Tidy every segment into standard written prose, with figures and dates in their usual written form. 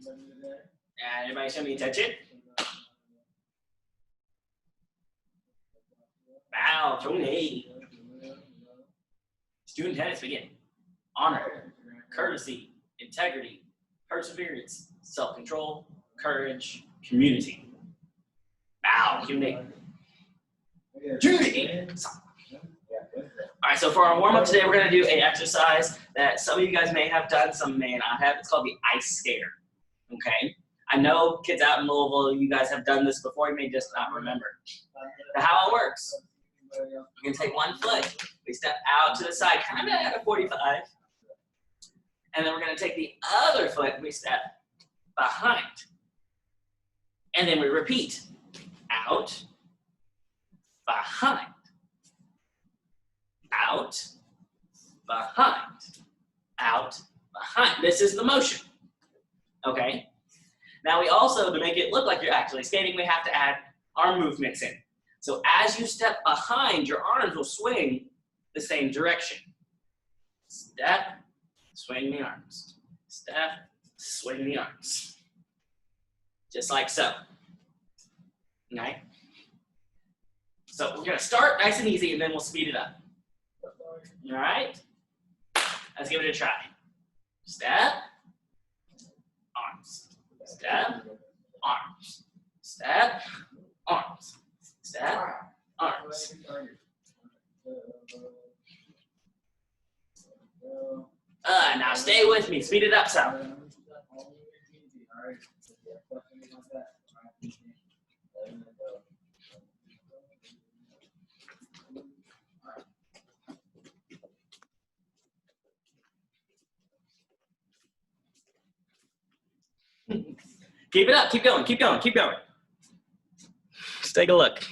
And everybody show me attention. Bow, Tony. Student tennis begin. Honor, courtesy, integrity, perseverance, self-control, courage, community. Bow, Tony. All right, so for our warm-up today, we're going to do an exercise that some of you guys may have done, some may not have. It's called the ice skater, okay? I know kids out in Louisville, you guys have done this before, you may just not remember. Now, how it works, we're going to take one foot, we step out to the side, kind of at a 45, and then we're going to take the other foot, we step behind, and then we repeat, out, behind, out, behind, out, behind. This is the motion, okay? Now we also, to make it look like you're actually skating, we have to add arm movements in. So as you step behind, your arms will swing the same direction. Step, swing the arms. Step, swing the arms. Just like so, okay? So we're gonna start nice and easy and then we'll speed it up. All right, let's give it a try. Step, arms, step, arms, step, arms, step, arms. Now stay with me, speed it up some. Keep it up, keep going, keep going, keep going. Let's take a look.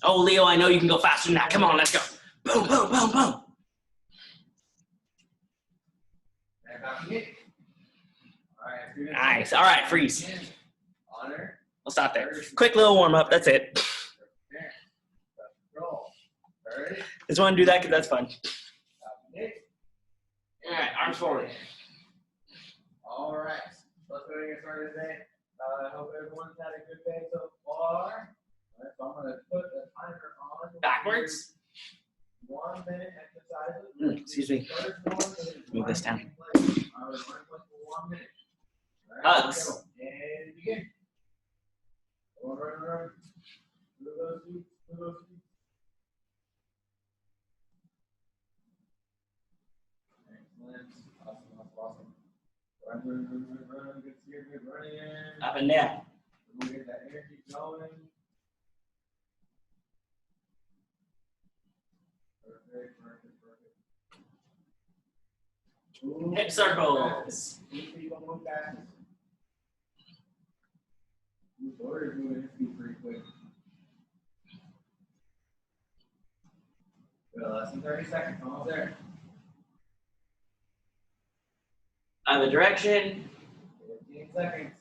Oh, Leo, I know you can go faster than that. Come on, let's go. Boom, boom, boom, boom. Nice, all right, freeze. We'll stop there. Quick little warm up, that's it. Just want to do that because that's fun. All right, arms forward. All right, let's go ahead and get started today. I hope everyone's had a good day so far. All right, so I'm going to put the timer on. Backwards. 1 minute exercises. Excuse me. Move this down. All right, we're going to put for 1 minute. Hugs. And begin. Run. Move those feet. Awesome. Run. Good to see you. Good running. Up and down. We'll get that energy going. Perfect. Ooh, Hip circles. Move fast. Dory is moving his feet pretty quick. Less than 30 seconds. Almost there. Other direction. 15 seconds.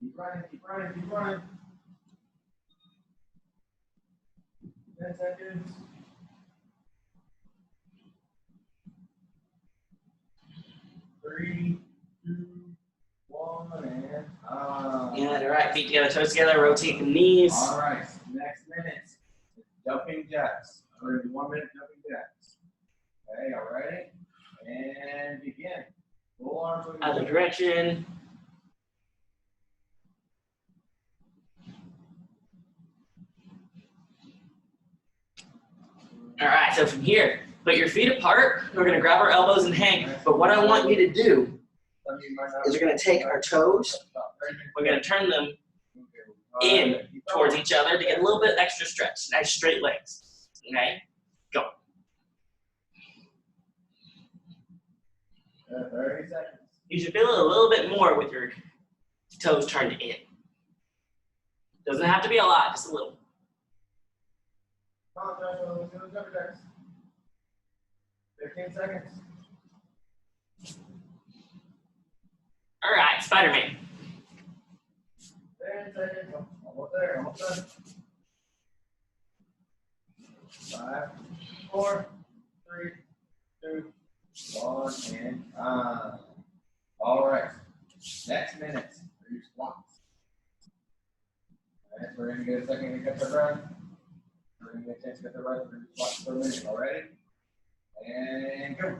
Keep running. 10 seconds. 3, 2, 1, and Yeah, all right, feet together, toes together, rotate the knees. All right, next minute, jumping jacks. We're going to do 1 minute jumping jacks. Okay, all ready? And begin. Full arms. Other direction. All right, so from here, put your feet apart. We're going to grab our elbows and hang. But what I want you to do is we're going to take our toes. We're going to turn them in towards each other to get a little bit extra stretch. Nice straight legs. Okay? Go. 30 seconds. You should feel it a little bit more with your toes turned in. Doesn't have to be a lot, just a little. Come on, Joshua, let's do the jumping jacks. 15 seconds. All right, Spider-Man. 10 seconds. Almost there, almost done. 5, 4, 3, 2, 1, and all right. Next minute, do squats. All right, we're going to get a second to get the breath. We're going to get a chance to get the breath. We're going to squat for a minute. All ready? And go.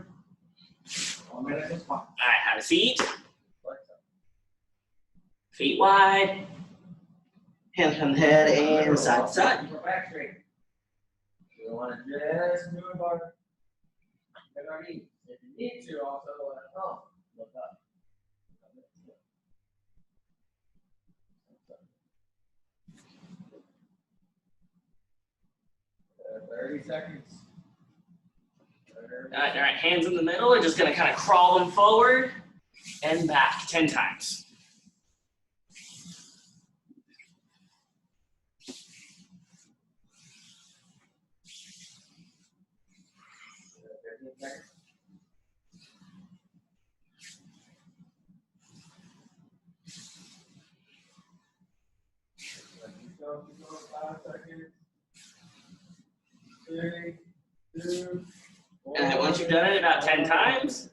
1 minute to squat. All right, have a seat. Feet wide. Hands on the head and side to side. Keep our back straight. We want to just move our knees. If you need to, also look up. 30 seconds. All right, hands in the middle. We're just gonna kind of crawl them forward and back 10 times. Three, 2, 1. And then once you've done it about 10 times,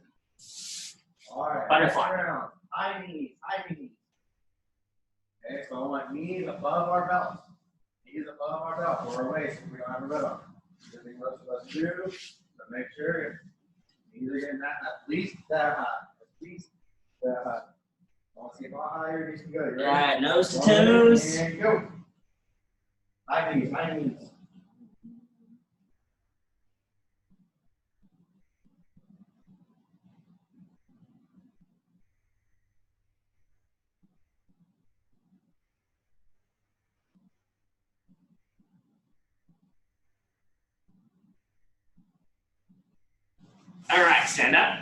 all right, butterfly. next round. High knees. Okay, so I want knees above our belt. Knees above our belt or our waist if we don't have a belt on. The thing most of us do, but make sure knees are getting that at least that high. At least that high. I want to see how high your knees can go. You ready? all right, nose to 1 minute, toes. and go. High knees. All right, stand up.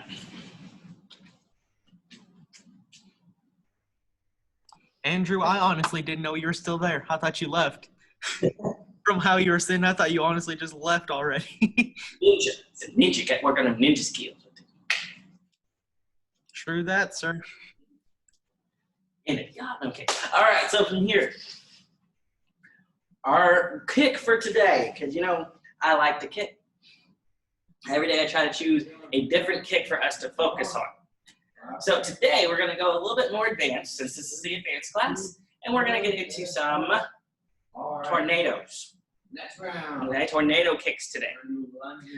Andrew, I honestly didn't know you were still there. I thought you left. From how you were sitting, I thought you honestly just left already. Ninja. It's a ninja. Get working on ninja skills. True that, sir. Okay. All right, so from here, our kick for today, because you know I like to kick. Every day I try to choose a different kick for us to focus on. So today we're going to go a little bit more advanced, since this is the advanced class, and we're going to get into some tornadoes. Next round. Okay, tornado kicks today.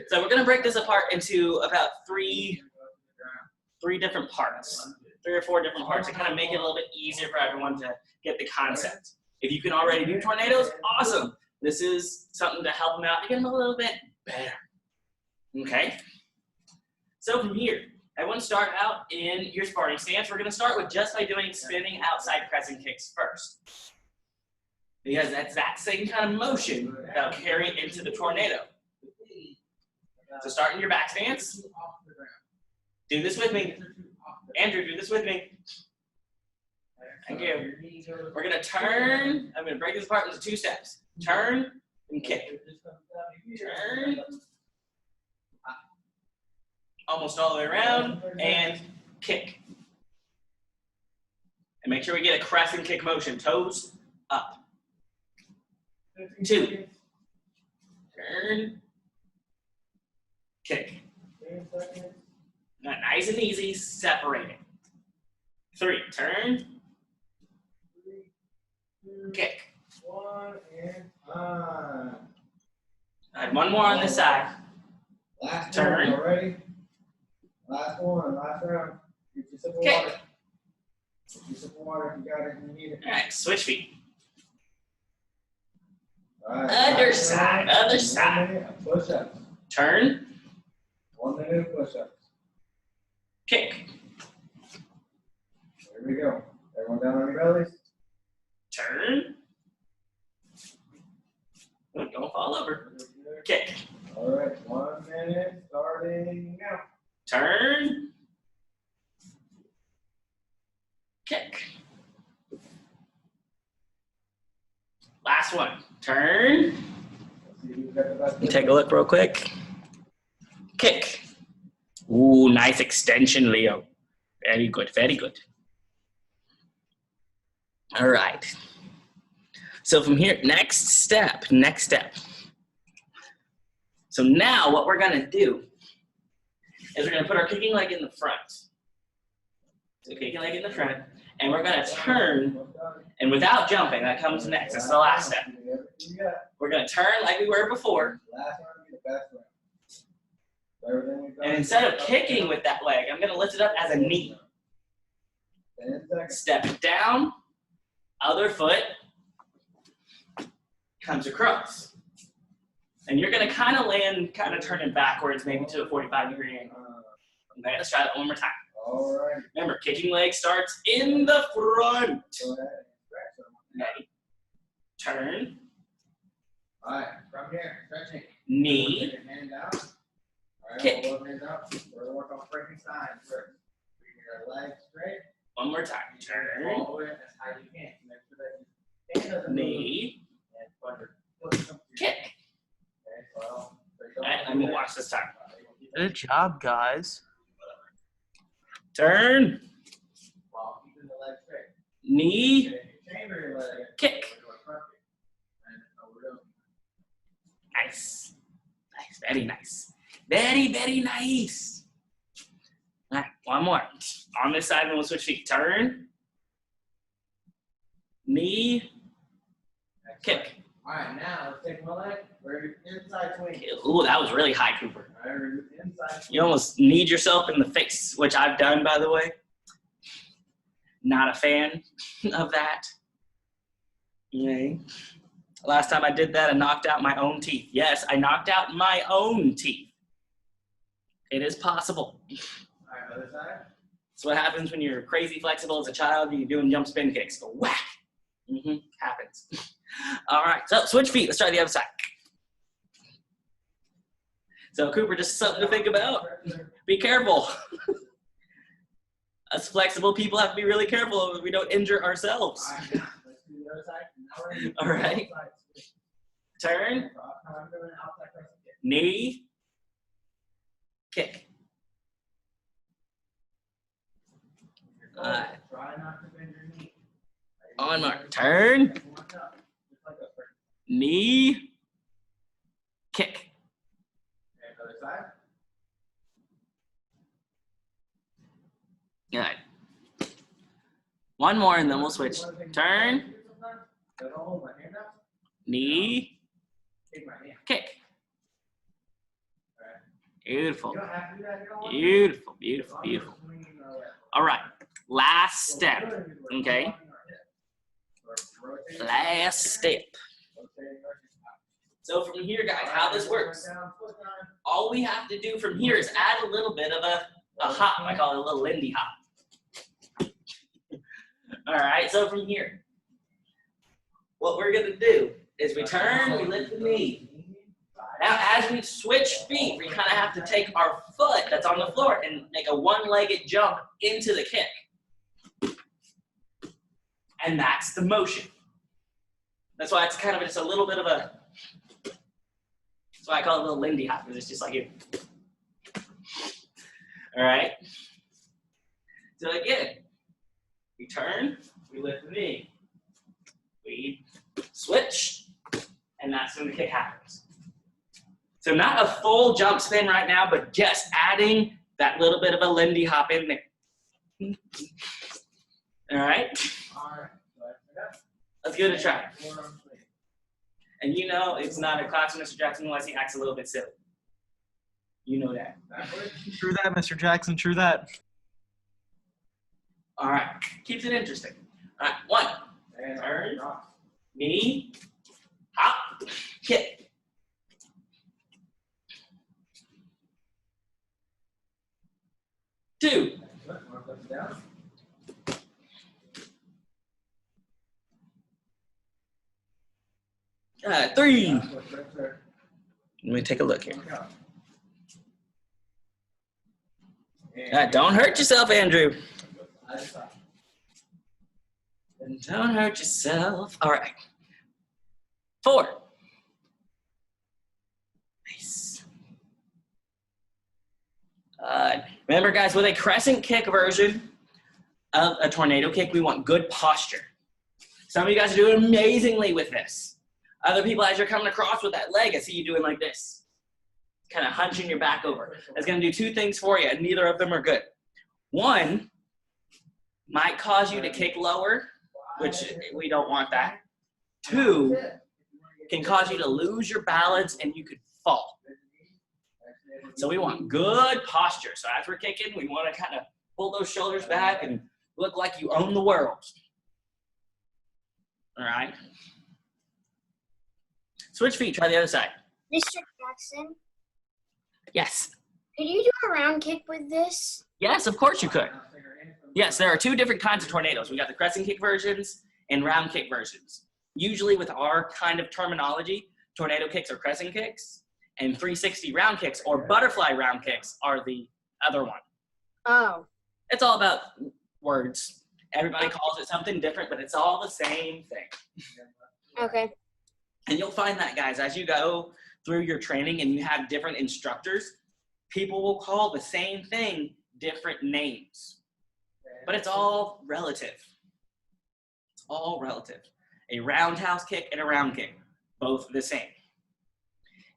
So we're going to break this apart into about three different parts, 3 or 4 different parts to kind of make it a little bit easier for everyone to get the concept. If you can already do tornadoes, awesome. This is something to help them out to get them a little bit better. Okay? So from here, everyone start out in your Spartan stance. We're going to start with just by doing spinning outside pressing kicks first. Because that's that same kind of motion that'll carry into the tornado. So start in your back stance. Do this with me. Andrew, do this with me. Thank you. We're going to turn. I'm going to break this apart into 2 steps. Turn and kick. Turn. Almost all the way around. And kick. And make sure we get a crescent kick motion. Toes up. 2. Turn. Kick. Now, nice and easy, separating. 3, turn. Kick. 1 and on. I have 1 more on this side. Last Turn. one, already? Last one, last round. Get your sip of Kick. water. Get your sip of water if you got it and you need it. All right, switch feet. All right, Other last side, round. other 1 side. minute of push-ups. Turn. 1 minute of push-ups. Kick. Here we go. Everyone down on your bellies. Turn. Oh, don't fall over. Kick. All right, 1 minute starting now. Turn. Kick. Last one. Turn. Let's see who's got the best. Take a look real quick. Kick. Ooh, nice extension, Leo. Very good, very good. All right. So from here, next step. So now what we're gonna do is we're gonna put our kicking leg in the front. So kicking leg in the front, and we're gonna turn, and without jumping, that comes next. That's the last step. We're gonna turn like we were before, and instead of kicking with that leg, I'm gonna lift it up as a knee. Step it down, other foot comes across. And you're gonna kind of land, kind of turning backwards, maybe to a 45-degree angle. Okay, let's try that one more time. All right. Remember, kicking leg starts in the front. Go ahead. Okay. Turn, All right, from here, stretching. knee, Put your hand out. All right, Kick. hold those hands out. We're gonna work on breaking sides first. Bring your legs straight. one more time. Turn, All the way up as high as you can. Make sure that your hand doesn't move. knee, And put your foot up to your kick. Okay, so All right, I'm gonna watch this time. Good job, guys. Turn, While keeping the legs straight. knee, Okay, if you chamber your leg, kick. we're doing front kick. And over. Nice. Nice, very nice. Very, very nice. All right, one more. On this side, then we'll switch feet. Turn, knee, kick. All right, now let's take one leg. We're inside swing. Ooh, that was really high, Cooper. All right, we're inside swing. You almost kneed yourself in the face, which I've done, by the way. Not a fan of that. Okay. Last time I did that, I knocked out my own teeth. Yes, I knocked out my own teeth. It is possible. All right, other side. That's what happens when you're crazy flexible as a child and you're doing jump spin kicks. Go whack. Happens. All right, so switch feet. Let's try the other side. So Cooper, just something to think about. Be careful. Us flexible people have to be really careful that we don't injure ourselves. All right, now let's do the other side. Now we're gonna do All right. outside swing. Turn, So I'm doing an outside crescent kick. knee, kick. All right. Try not to bend your knee. On mark. Turn, Just like a first. knee, kick. Okay, other side. Good. One more and then we'll switch. Turn, Don't hold my hand up. knee, Take my hand. kick. All right. Beautiful. You don't have to do that. You don't want to. Beautiful, beautiful, beautiful. All right, last step, okay? Last step. So from here, guys, how this works, all we have to do from here is add a little bit of a hop. I call it a little Lindy hop. All right, so from here, what we're gonna do is we turn, we lift the knee. Now, as we switch feet, we kind of have to take our foot that's on the floor and make a one-legged jump into the kick. And that's the motion. That's why it's kind of just a little bit of a, that's why I call it a little Lindy hop, because it's just like it. All right? So again, we turn, we lift the knee. We switch, and that's when the kick happens. So not a full jump spin right now, but just adding that little bit of a Lindy hop in there. All right? Let's give it a try. And you know it's not a class with Mr. Jackson unless he acts a little bit silly. You know that. True that, Mr. Jackson. True that. All right. Keeps it interesting. All right. One. Turn. Knee. Hop. Kick. Two. Three. Let me take a look here. Don't hurt yourself, Andrew. Don't hurt yourself. All right. 4. Nice. Remember, guys, with a crescent kick version of a tornado kick, we want good posture. Some of you guys are doing amazingly with this. Other people, as you're coming across with that leg, I see you doing like this. kind of hunching your back over. That's going to do two things for you, and neither of them are good. One might cause you to kick lower, which we don't want that. Two can cause you to lose your balance and you could fall. So we want good posture. So as we're kicking, we want to kind of pull those shoulders back and look like you own the world. All right. Switch feet. Try the other side. Mr. Jackson, Yes. could you do a round kick with this? Yes, of course you could. Yes, there are two different kinds of tornadoes. We got the crescent kick versions and round kick versions. Usually with our kind of terminology, tornado kicks are crescent kicks, and 360 round kicks or butterfly round kicks are the other one. Oh. It's all about words. Everybody calls it something different, but it's all the same thing. Okay. And you'll find that, guys, as you go through your training and you have different instructors, people will call the same thing different names. But it's all relative. It's all relative. A roundhouse kick and a round kick, both the same.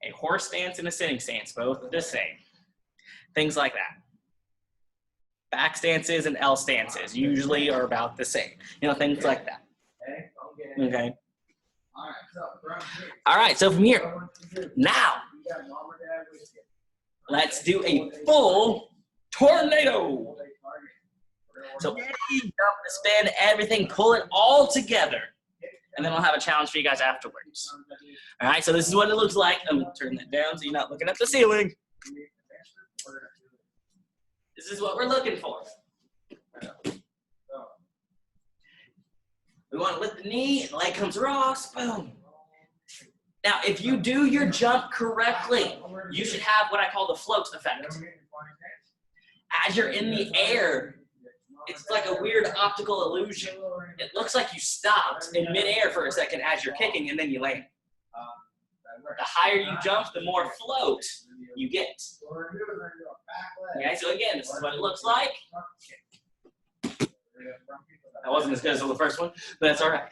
A horse stance and a sitting stance, both the same. Things like that. Back stances and L stances usually are about the same. You know, things like that. Okay. All right, so from here, now, let's do a full tornado. So jump, spin, everything, pull it all together. And then we'll have a challenge for you guys afterwards. All right, so this is what it looks like. I'm going to turn that down so you're not looking at the ceiling. This is what we're looking for. We want to lift the knee, and leg comes across, boom. Now, if you do your jump correctly, you should have what I call the float effect. As you're in the air, it's like a weird optical illusion. It looks like you stopped in midair for a second as you're kicking, and then you land. The higher you jump, the more float you get. Okay, so again, this is what it looks like. That wasn't as good as the first one, but that's all right.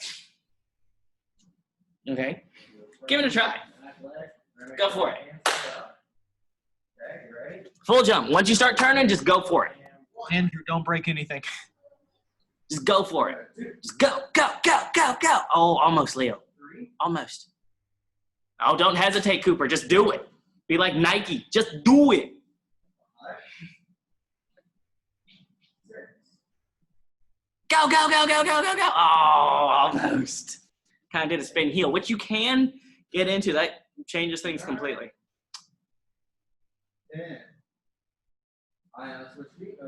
Okay, give it a try. Go for it. Full jump. Once you start turning, just go for it. Andrew, don't break anything. Just go for it. Just go, go, go, go, go. Oh, almost, Leo. Almost. Oh, don't hesitate, Cooper. Just do it. Be like Nike. Just do it. Go, go, go, go, go, go, go. Oh, almost. Kind of did a spin heel, which you can get into. That changes things completely.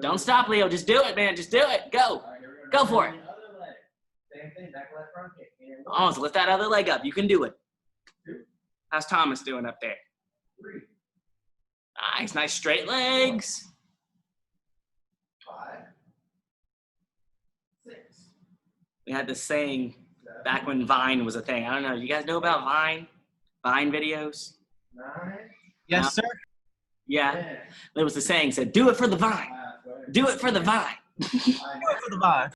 Don't stop, Leo. Just do it, man. Just do it. Go. Go for it. Almost lift that other leg up. You can do it. How's Thomas doing up there? Nice. Nice straight legs. 5, 6. We had this saying back when Vine was a thing. I don't know. You guys know about Vine? Vine videos? 9. Yes, sir. Yeah. 10. There was the saying said, do it for the Vine. Do it for the Vine. Do it for the vibe.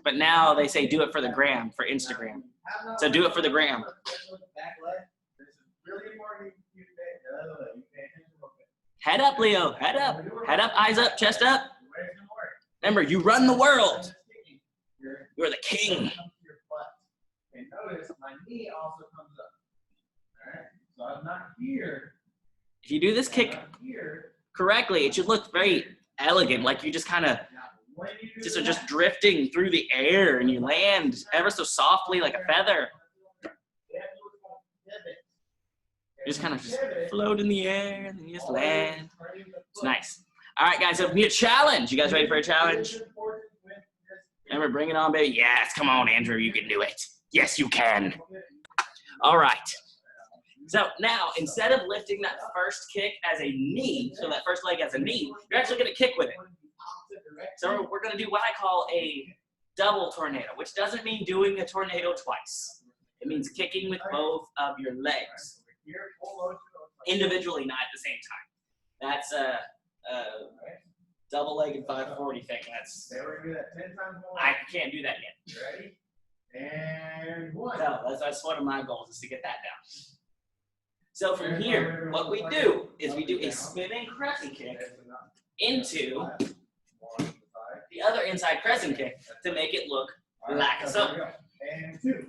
But now they say do it for the gram, for Instagram. So do it for the gram. Head up, Leo. Head up. Head up, eyes up, chest up. Remember, you run the world. You're the king. And notice my knee also comes up. Alright? So I'm not here. If you do this kick I'm here. correctly, it should look very elegant, like you just kind of When you do just are that, just drifting through the air and you land ever so softly like a feather. You just kind of just float in the air and then you just land. It's nice. All right, guys, so it'll be a challenge. You guys ready for a challenge? Remember, bring it on, baby. Yes, come on, Andrew, you can do it. Yes, you can. All right. So now, instead of lifting that first kick as a knee, so that first leg as a knee, you're actually going to kick with it. So we're going to do what I call a double tornado, which doesn't mean doing a tornado twice. It means kicking with both of your legs. Individually, not at the same time. That's a double-legged 540 thing. That's I can't do that yet. Ready? And 1. No, that's one of my goals is to get that down. So from here, what we do is we do a spinning crescent kick into the other inside crescent kick to make it look like a something. And 2.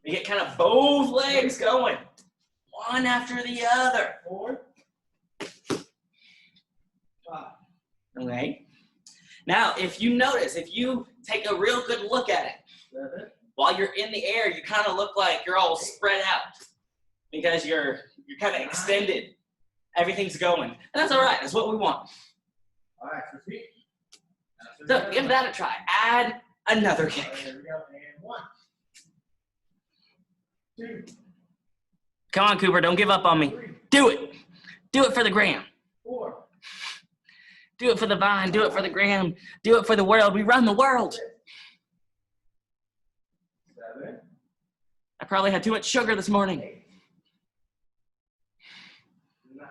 We get kind of both legs going, one after the other. 4. 5. Okay. Now, if you notice, if you take a real good look at it, 7. while you're in the air, you kind of look like you're all spread out because you're kind of extended. Everything's going, and that's all right. That's what we want. All right, repeat. So give that a try. Add another All right, kick. here we go. And 1. 2. Come on, Cooper. Don't give up on me. 3. Do it. Do it for the gram. 4. Do it for the vine. Do it for the gram. Do it for the world. We run the world. 7. I probably had too much sugar this morning. 8. 9.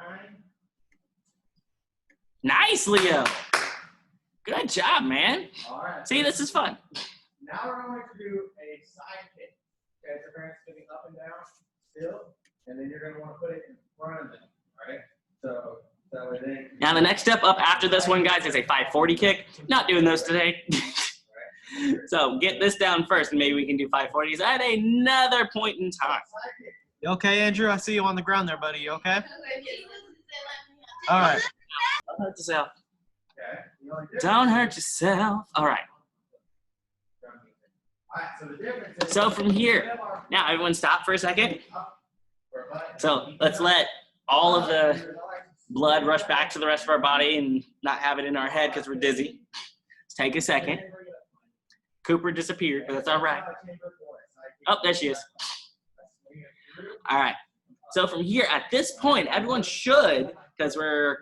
Nice, Leo. Good job, man. All right. See, this is fun. Now we're going to do a side kick. Okay, so parents spinning up and down, still, and then you're going to want to put it in front of them. All right. So then. Now the next step up after this one, guys, is a 540 kick. Not doing those today. So get this down first, and maybe we can do 540s at another point in time. Side kick. You okay, Andrew? I see you on the ground there, buddy. You okay? All right. Don't hurt yourself. Okay. The only difference- Don't hurt yourself. All right. All right. So the difference is. So from here, now everyone stop for a second. So let's let all of the blood rush back to the rest of our body and not have it in our head because we're dizzy. Let's take a second. Cooper disappeared, but that's all right. Oh, there she is. All right. So from here, at this point, everyone should, because we're a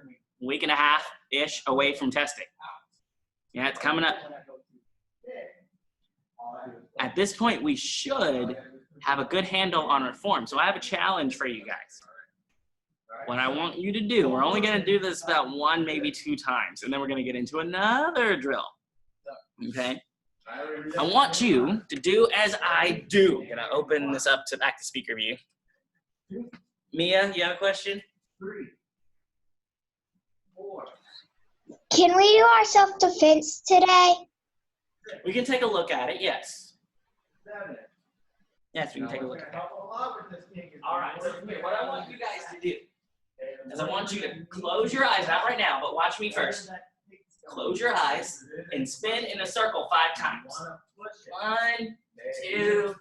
week and a half-ish away from testing. Yeah, it's coming up. At this point, we should have a good handle on our form. So I have a challenge for you guys. What I want you to do, we're only going to do this about 1, maybe 2 times, and then we're going to get into another drill. Okay? I want you to do as I do. I'm going to open this up to back to speaker view. Mia, you have a question? 3. 4. Can we do our self-defense today? We can take a look at it, yes. 7. Yes, we can take a look at it. it. All right, so here, what I want you guys to do is I want you to close your eyes, not right now, but watch me first. Close your eyes and spin in a circle 5 times. 1, 2,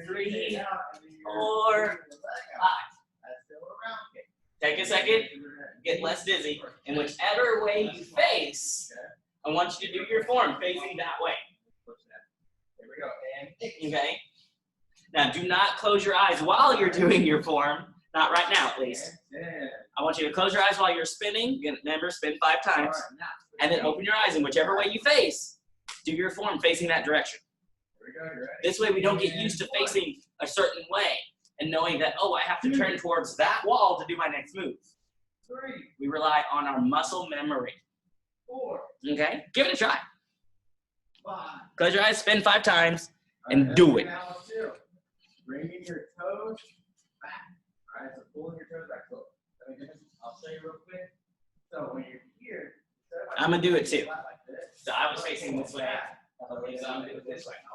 3, 4, 5. Take a second, get less dizzy, and whichever way you face, I want you to do your form facing that way. There we go. And Okay? Now, do not close your eyes while you're doing your form. Not right now, at least. I want you to close your eyes while you're spinning. Remember, spin 5 times. And then open your eyes, and whichever way you face, do your form facing that direction. This way, we don't get used to facing a certain way and knowing that, oh, I have to turn towards that wall to do my next move. 3, We rely on our muscle memory. 4, Okay? Give it a try. 5. Close your eyes, spin 5 times, and do it. Now, 2. Bringing your toes back. All right, so pulling your toes back. So, I'll show you real quick. So when you're here, I'm gonna do it too. Like this. So I was facing this way. So I'm gonna do it this way. I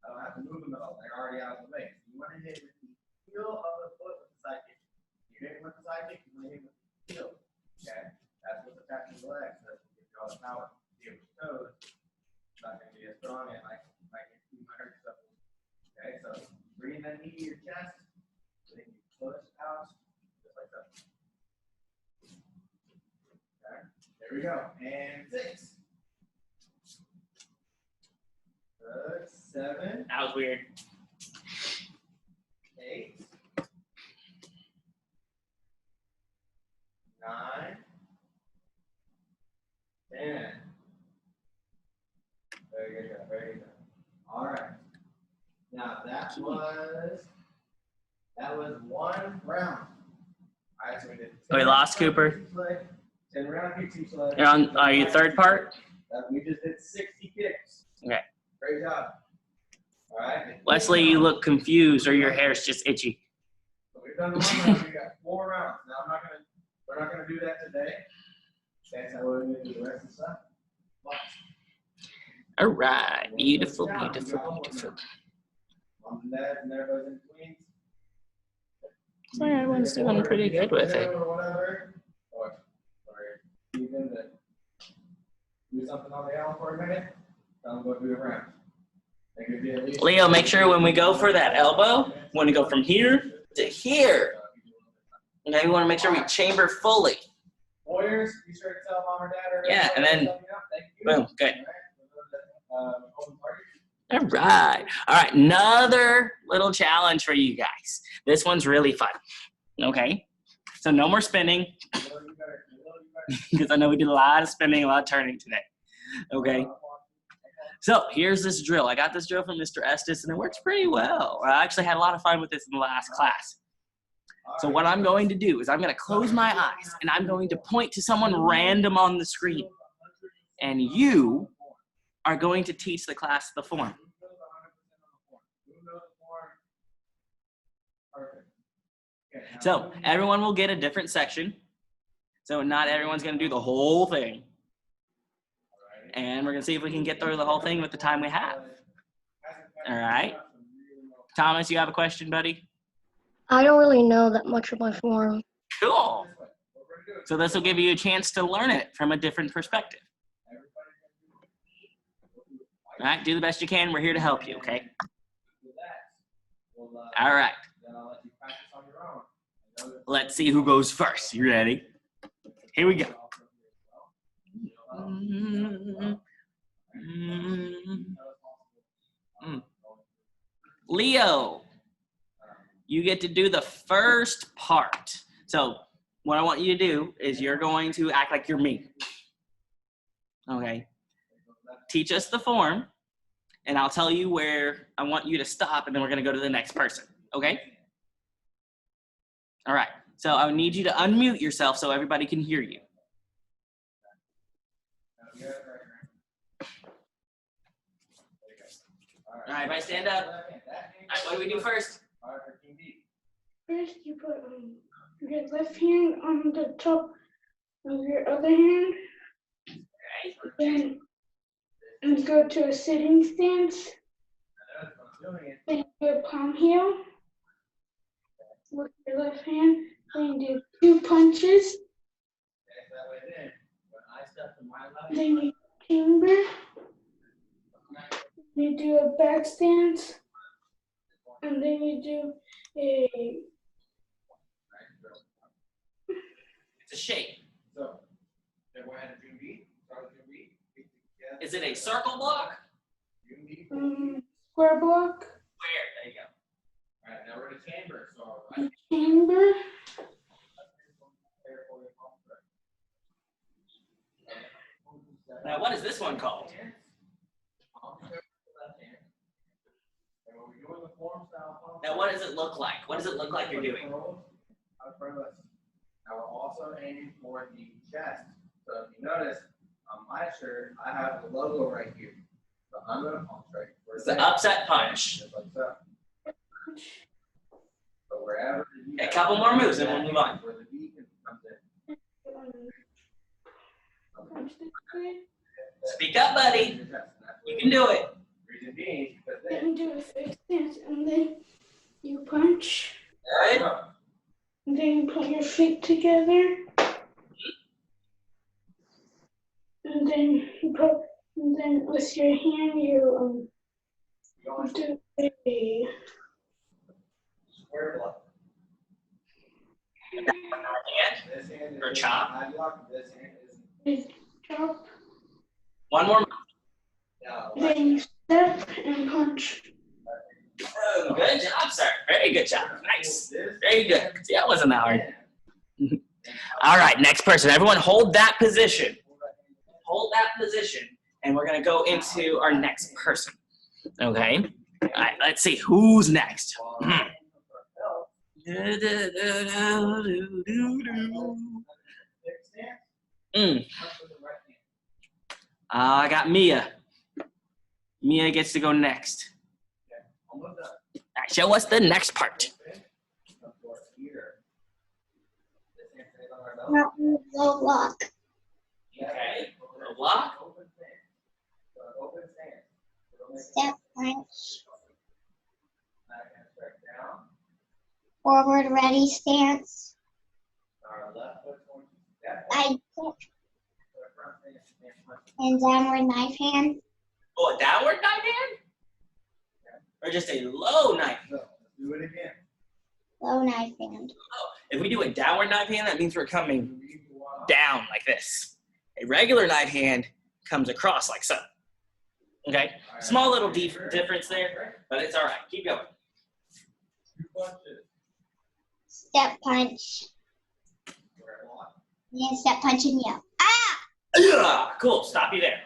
don't have to move them at all. They're already out of the way. You want to hit with the heel of the foot with the side kick. You hit with the side kick, you want to hit with the heel. Okay? That's what's attaching the legs. That's what gives you all the power. Hit with the toes. It's not going to be as strong and like you might hurt yourself. Okay? So bring that knee to your chest. Then you push out just like that. Okay? There we go. And 6. Good. 7. That was weird. 8. 9. 10. Very good, very good. All right. Now that was 1 round. All right, so we did. We lost Cooper. 10 round kicks each leg. You're on. Are you third part? We just did 60 kicks. Okay. Great job. All right. Wesley, you look confused, or your hair's just itchy. done the 1 round, we got 4 rounds. Now we're not gonna do that today. That's how we're gonna do the rest of the stuff. But All right, beautiful, beautiful, beautiful. mom and dad and everybody's in between. So everyone's doing pretty good with it. Or whatever. Or even to do something on the island for a minute. Tell them go do the rounds. They could be at least- Leo, make sure when we go for that elbow, when we go from here to here, okay, we want to make sure we chamber fully. Warriors, be sure to tell mom or dad or Yeah, and then- thank you. Boom, good. Open party. All right. All right. Another little challenge for you guys. This one's really fun. Okay. So no more spinning because I know we did a lot of spinning, a lot of turning today. Okay. So here's this drill. I got this drill from Mr. Estes and it works pretty well. I actually had a lot of fun with this in the last class. So what I'm going to do is I'm going to close my eyes and I'm going to point to someone random on the screen. And you are going to teach the class the form. So everyone will get a different section. So not everyone's going to do the whole thing. And we're going to see if we can get through the whole thing with the time we have. All right. Thomas, you have a question, buddy? I don't really know that much of my form. Cool. So this will give you a chance to learn it from a different perspective. All right, do the best you can. We're here to help you, okay? All right. Let's see who goes first. You ready? Here we go. Leo, you get to do the first part. So what I want you to do is you're going to act like you're me. Okay? Teach us the form, and I'll tell you where I want you to stop, and then we're going to go to the next person. Okay? All right. So I need you to unmute yourself so everybody can hear you. All right, everybody stand up. All right, what do we do first? First, you put your left hand on the top of your other hand, then you go to a sitting stance, then you do a palm heel with your left hand, then you do 2 punches, then you chamber, you do a back stance, and then you do a It's a shape. So, then we're at a June beat. Start with June beat. Is it a circle block? June beat. square block, Where? There you go. All right, now we're in a chamber. So, chamber, Now, what is this one called? Now, what does it look like? What does it look like you're doing? Now we're also aiming for the chest. So if you notice, on my shirt, I have the logo right here. So I'm going to punch right here. It's the upset punch. Just like so. So wherever A couple more moves and we'll move on. Where the beat comes in. punch this way, Speak up, buddy. You can do it. Reason being, because then do a fixed stance, and then you punch, Good. and then you put your feet together, and then you put, and then with your hand you do a square block. And This hand is Or chop. high block. This hand is chop, one more. now. then you step and punch. Oh, good job, sir. Very good job. Nice. Very good. See, that wasn't that hard. All right, next person. Everyone hold that position. Hold that position, and we're going to go into our next person. Okay? All right, let's see. Who's next? I got Mia. Mia gets to go next. All right, show us the next part. Not low block. Okay. Low block. Open stance. So open stance. It'll make Step punch. backhand strike down. Forward ready stance. Our left foot going to step. I kick So front stance and punch. and downward knife hand. Oh, a downward knife hand? Or just a low knife? So let's do it again. Low knife hand. If we do a downward knife hand, that means we're coming You need to walk. down like this. A regular knife hand comes across like so. Okay? Small little difference there, but it's all right. Keep going. 2 punches. Step punch. Square block. And step punch and yell. Ah! Ugh, cool. Stop you there.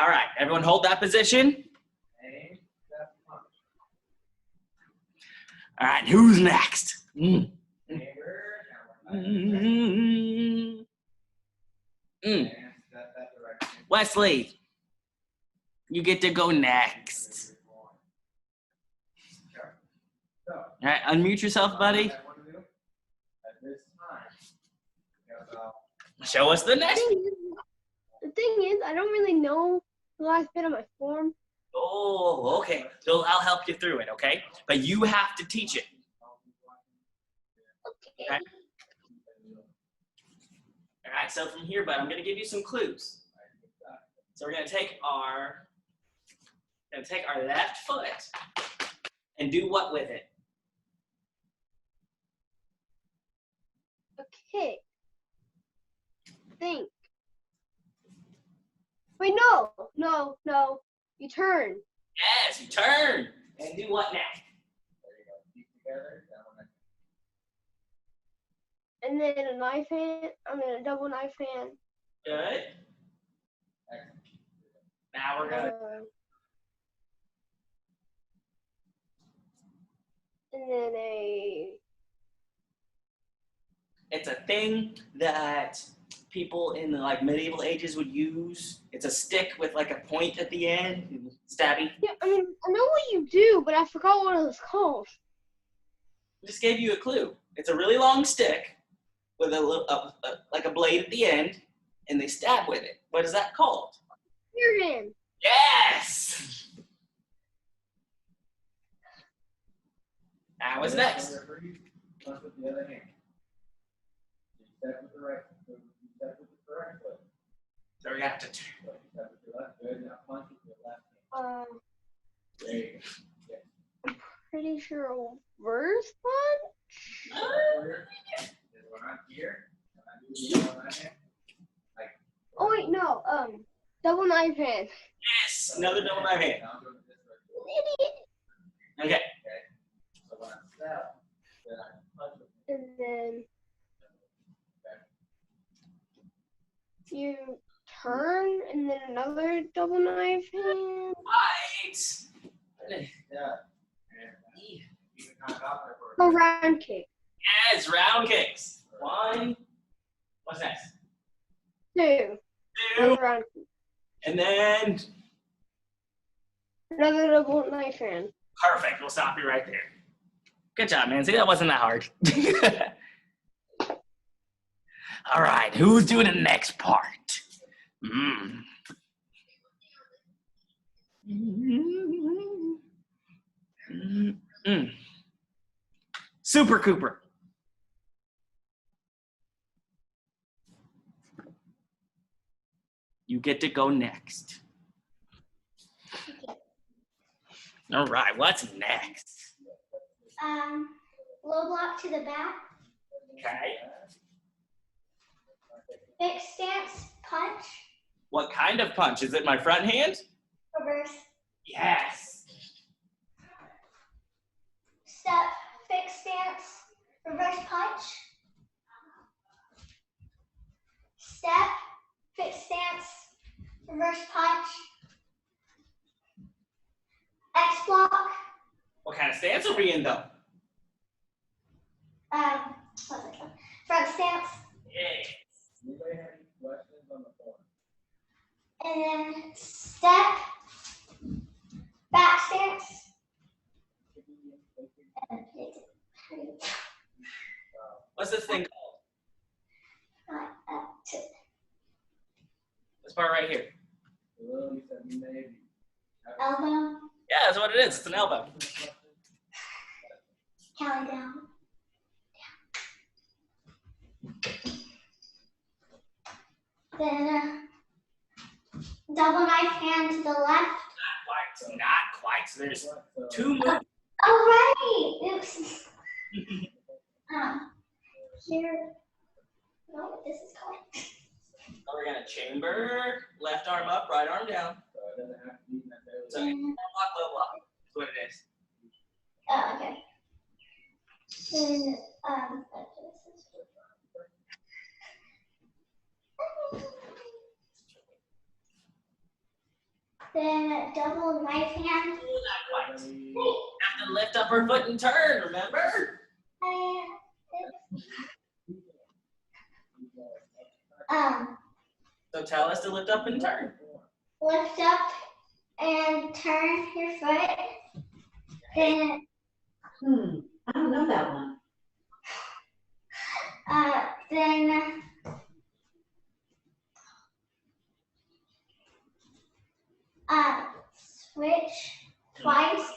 All right. Everyone hold that position. Aim. Step punch. All right. Who's next? Chamber. Downward knife. Mm. And step that direction. Wesley, you get to go next. So, All right. Unmute yourself, buddy. what I want to do at this time, because Show us the next. The thing is, I don't really know the last bit of my form. Oh, okay. So I'll help you through it, okay? But you have to teach it. Okay. All right, so from here, bud, I'm gonna give you some clues. So we're gonna take our left foot and do what with it? Okay. Think. Wait, no. You turn. Yes, you turn and do what now? there you go. Keep together. Downward knife. And then a knife hand. A double knife hand. Good. Excellent. Now we're gonna. And then a. It's a thing that people in the like medieval ages would use. It's a stick with like a point at the end, stabby. Yeah, I know what you do, but I forgot what it was called. I just gave you a clue. It's a really long stick with a little, like a blade at the end, and they stab with it. What is that called? Your hand. Yes. Now what's next? Punch with the other hand. You step with the right foot. You step with the correct foot. So we have to. So you step with your left foot. Now punch with your left hand. There you go. Pretty sure a reverse punch. Then when I'm here, when I do the other hand, Oh wait, no. Double knife hand. Yes. Another double knife hand. now I'm doing this right here. Okay. So when I step, then I punch with And then you turn, and then another double knife hand. Right. yeah. And you can kind of out there for A round kick. Yes. Round kicks. One. What's next? Two. Two. Another round kick. And then. Another double knife hand. Perfect. We'll stop you right there. Good job, man. See, that wasn't that hard. All right. Who's doing the next part? Super Cooper. You get to go next. All right, what's next? Low block to the back. Okay. Fixed stance punch. What kind of punch? Is it my front hand? Reverse. Yes. Step. Fixed stance. Reverse punch. Step. Fixed stance. Reverse punch. X block. What kind of stance are we in, though? What's it called? Front stance. Yeah. Anybody have any questions on the form? And then step. Back stance. And What's this thing This part right here. Well, you said maybe. Elbow, Yeah, that's what it is. It's an elbow. Callie down. Then double knife hand to the left. Not quite. So there's two moves. Oh, right. Oops. Here. No, this is going. We're gonna chamber, left arm up, right arm down. So it doesn't have to be necessarily. So block, low block. That's what it is. Oh, okay. Then, then double knife hand. Not quite. Have to lift up her foot and turn, remember? So tell us to lift up and turn. Lift up and turn your foot. Then, I don't know that one. then switch twice.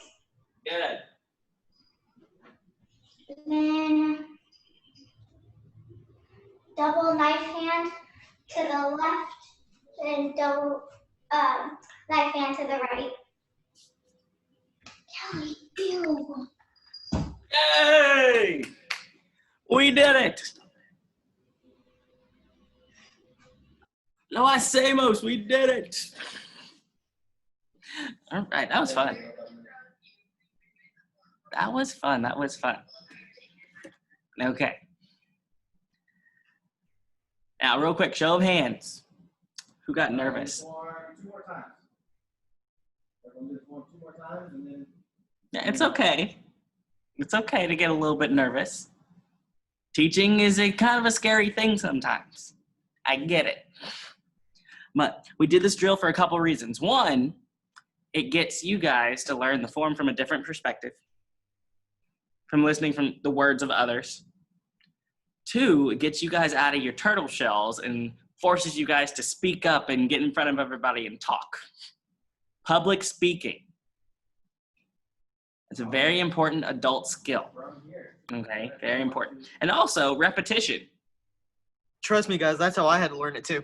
Good. Then double knife hand to the left, and double knife hand to the right. Kelly, ew. Yay! We did it! Lo hacemos, we did it! All right, that was fun. That was fun, that was fun. Okay. Now, real quick, show of hands. Who got nervous? Two more times. We're gonna do this one 2 more times and then. Yeah, it's okay. It's okay to get a little bit nervous. Teaching is a kind of a scary thing sometimes. I get it. But we did this drill for a couple reasons. One, it gets you guys to learn the form from a different perspective, from listening from the words of others. Two, it gets you guys out of your turtle shells and forces you guys to speak up and get in front of everybody and talk. Public speaking. It's a very important adult skill. Okay, very important. And also repetition. Trust me, guys, that's how I had to learn it too.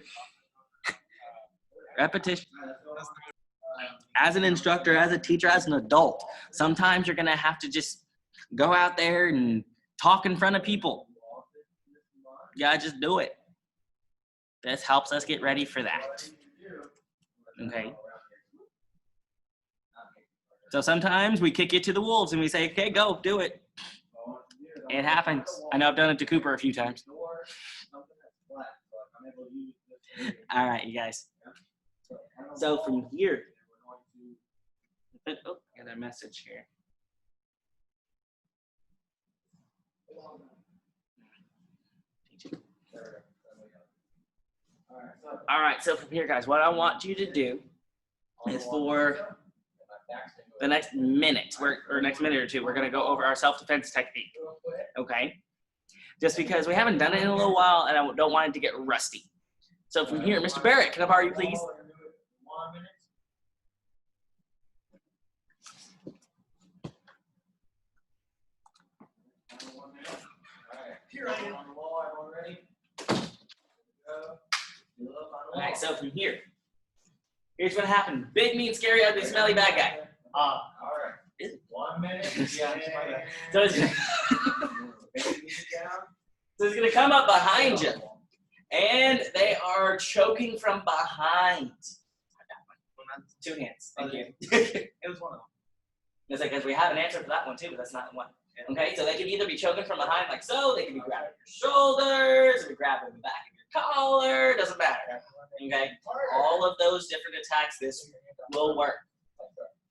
Repetition. As an instructor, as a teacher, as an adult, sometimes you're gonna have to just go out there and talk in front of people. You gotta just do it. This helps us get ready for that. Okay. So sometimes we kick you to the wolves and we say, okay, go, do it. It happens. I know I've done it to Cooper a few times. All right, you guys. So from here, oh, I got a message here. All right, so from here, guys, what I want you to do is for the next minute, or next minute or two, we're going to go over our self-defense technique, okay? Just because we haven't done it in a little while, and I don't want it to get rusty. So from here, Mr. Barrett, can I borrow you, please? Here I am on the wall. I'm ready. All right, so from here, here's what happened. Big, mean, scary, ugly, smelly, bad guy. All right. 1 minute. Yeah, So it's gonna come up behind you, and they are choking from behind. 2 hands. Thank you. It was one of them. It's like, because we have an answer for that one too, but that's not one. Okay, so they can either be choking from behind like so, they can be grabbing your shoulders, or grabbing the back of your collar, doesn't matter. Okay, all of those different attacks, this will work.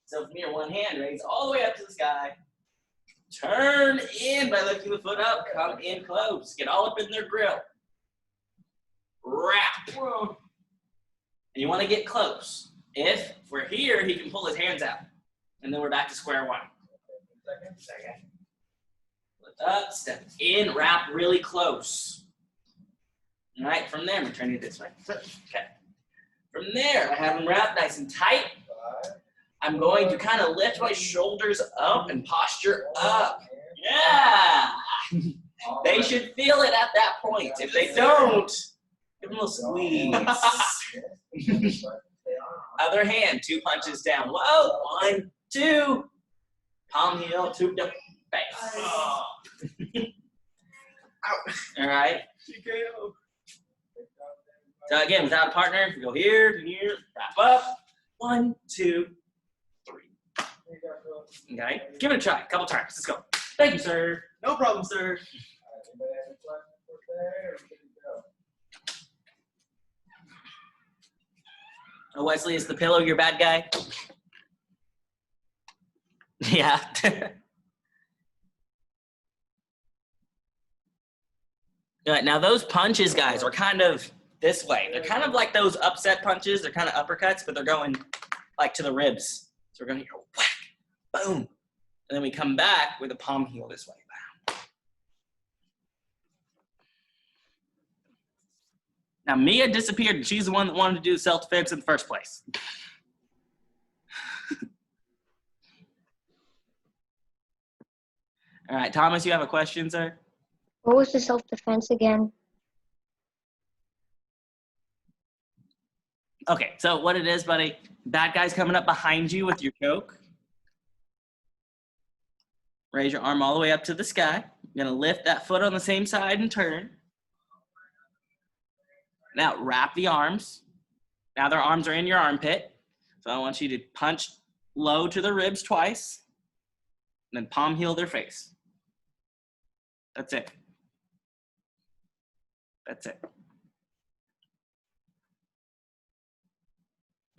So from here, one hand, raise all the way up to the sky. Turn in by lifting the foot up, come in close, get all up in their grill. Wrap. And you want to get close. If we're here, he can pull his hands out. And then we're back to square one. Second. Lift up, step in, wrap really close. All right, from there, I'm turning it this way. Okay. From there, I have them wrapped nice and tight. I'm going to kind of lift my shoulders up and posture up. Yeah! They should feel it at that point. If they don't, give them a squeeze. Other hand, 2 punches down. Whoa, 1, 2. Palm heel to the face. All right. So again, without a partner, we go here to here, wrap up. 1, 2, 3. Okay, give it a try. A couple times. Let's go. Thank you, sir. No problem, sir. Oh, Wesley, is the pillow your bad guy? Yeah. All right, now those punches, guys, are kind of this way. They're kind of like those upset punches. They're kind of uppercuts, but they're going like to the ribs. So we're going to go whack, boom. And then we come back with a palm heel this way. Now, Mia disappeared, and she's the one that wanted to do self-defense in the first place. All right, Thomas, you have a question, sir? What was the self-defense again? Okay, so what it is, buddy, bad guy's coming up behind you with your choke. Raise your arm all the way up to the sky. You're gonna lift that foot on the same side and turn. Now wrap the arms. Now their arms are in your armpit. So I want you to punch low to the ribs twice, and then palm heel their face. That's it. That's it.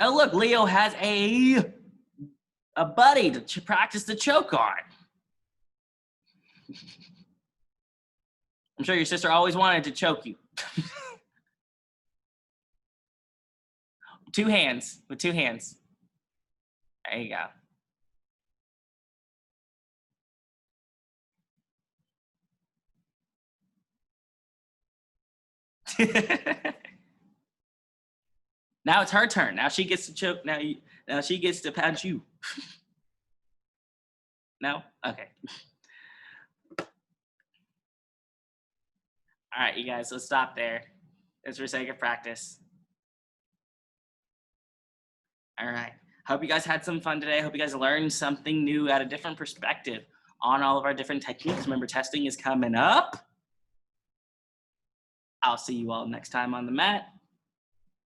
Oh, look, Leo has a buddy to practice the choke on. I'm sure your sister always wanted to choke you. 2 hands, with 2 hands. There you go. Now it's her turn. Now she gets to choke. Now she gets to punch you. No? Okay. All right, you guys, let's stop there. It's for sake of practice. All right. Hope you guys had some fun today. Hope you guys learned something new at a different perspective on all of our different techniques. Remember, testing is coming up. I'll see you all next time on the mat.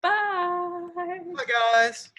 Bye. Bye, guys.